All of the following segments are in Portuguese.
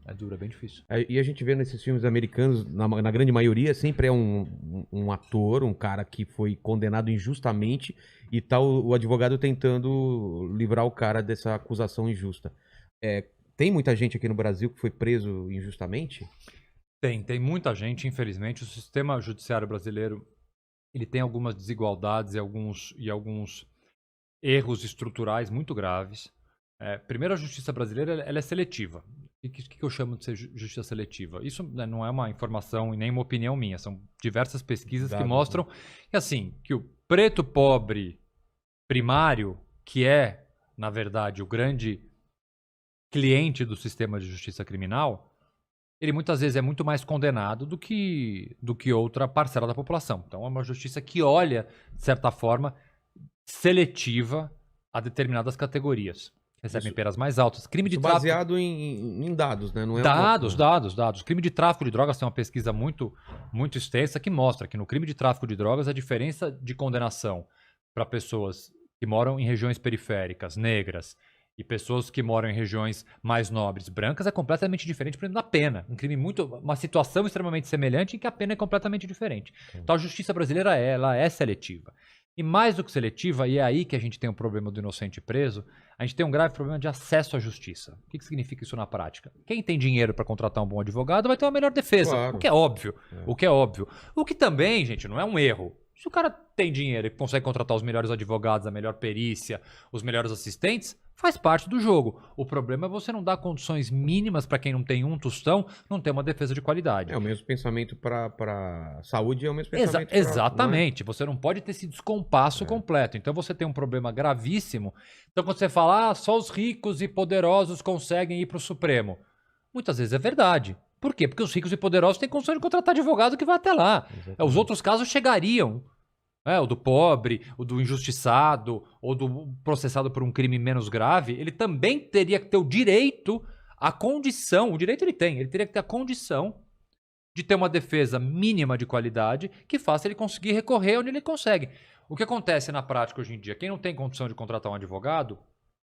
É duro, é bem difícil. E a gente vê nesses filmes americanos, na grande maioria, sempre é um ator, um cara que foi condenado injustamente e tá o advogado tentando livrar o cara dessa acusação injusta. Tem muita gente aqui no Brasil que foi preso injustamente? Tem muita gente, infelizmente. O sistema judiciário brasileiro, ele tem algumas desigualdades e alguns erros estruturais muito graves. Primeiro, a justiça brasileira ela é seletiva. O que eu chamo de ser justiça seletiva? Isso, né, não é uma informação e nem uma opinião minha. São diversas pesquisas que mostram que, assim, que o preto pobre primário, que é, na verdade, o grande cliente do sistema de justiça criminal, ele muitas vezes é muito mais condenado do que outra parcela da população. Então, é uma justiça que olha, de certa forma, seletiva a determinadas categorias. Recebem penas mais altas. Crime de tráfico... baseado em dados, né? Não é dados. Crime de tráfico de drogas tem uma pesquisa muito, muito extensa que mostra que no crime de tráfico de drogas a diferença de condenação para pessoas que moram em regiões periféricas, negras, e pessoas que moram em regiões mais nobres, brancas, é completamente diferente, por exemplo, da pena. Uma situação extremamente semelhante em que a pena é completamente diferente. Então a justiça brasileira ela é seletiva. E mais do que seletiva, e é aí que a gente tem um problema do inocente preso, a gente tem um grave problema de acesso à justiça. O que significa isso na prática? Quem tem dinheiro para contratar um bom advogado vai ter uma melhor defesa, claro. O que é óbvio. O que também, gente, não é um erro. Se o cara tem dinheiro e consegue contratar os melhores advogados, a melhor perícia, os melhores assistentes, faz parte do jogo. O problema é você não dar condições mínimas para quem não tem um tostão, não ter uma defesa de qualidade. É o mesmo pensamento para saúde, é o mesmo pensamento exatamente. Você não pode ter esse descompasso completo. Então você tem um problema gravíssimo. Então quando você fala, só os ricos e poderosos conseguem ir para o Supremo. Muitas vezes é verdade. Por quê? Porque os ricos e poderosos têm condições de contratar advogado que vai até lá. Os outros casos chegariam. O do pobre, o do injustiçado, ou do processado por um crime menos grave, ele também teria que ter o direito, a condição, o direito ele teria que ter a condição de ter uma defesa mínima de qualidade que faça ele conseguir recorrer onde ele consegue. O que acontece na prática hoje em dia? Quem não tem condição de contratar um advogado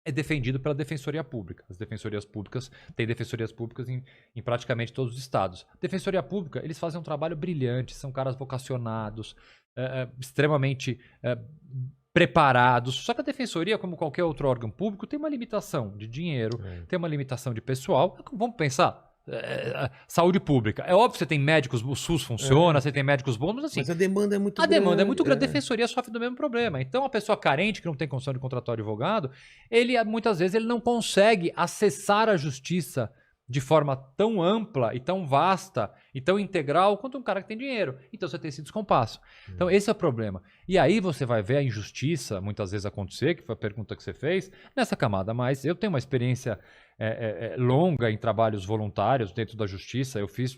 é defendido pela Defensoria Pública. As defensorias públicas têm defensorias públicas em praticamente todos os estados. Defensoria Pública, eles fazem um trabalho brilhante, são caras vocacionados, extremamente preparados. Só que a defensoria, como qualquer outro órgão público, tem uma limitação de dinheiro, tem uma limitação de pessoal. Vamos pensar. Saúde pública. É óbvio que você tem médicos, o SUS funciona, você tem médicos bons, mas assim... Mas a demanda é muito grande. A demanda é muito grande, a defensoria sofre do mesmo problema. Então, a pessoa carente, que não tem condição de contratar um advogado, muitas vezes ele não consegue acessar a justiça de forma tão ampla e tão vasta e tão integral quanto um cara que tem dinheiro. Então você tem esse descompasso. Então esse é o problema. E aí você vai ver a injustiça muitas vezes acontecer, que foi a pergunta que você fez, nessa camada. Mas eu tenho uma experiência longa em trabalhos voluntários dentro da justiça. Eu fiz,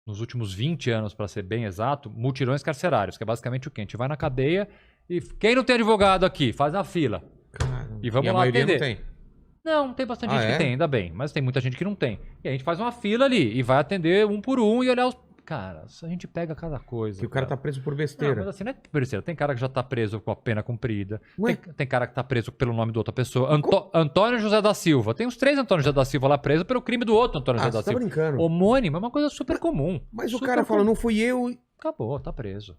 nos últimos 20 anos, para ser bem exato, mutirões carcerários, que é basicamente o quê? A gente vai na cadeia e quem não tem advogado aqui? Faz na fila. Caramba. E vamos a lá maioria atender. não tem. Não, tem bastante gente que tem, ainda bem. Mas tem muita gente que não tem. E a gente faz uma fila ali e vai atender um por um e olhar os... Cara, a gente pega cada coisa. Que o cara tá preso por besteira. Não, mas assim, não é por besteira. Tem cara que já tá preso com a pena cumprida. Tem cara que tá preso pelo nome de outra pessoa. Antônio José da Silva. Tem uns 3 Antônio José da Silva lá presos pelo crime do outro Antônio José da você tá Silva. brincando. Homônimo é uma coisa super comum. Mas o cara fala, não fui eu... Acabou, tá preso.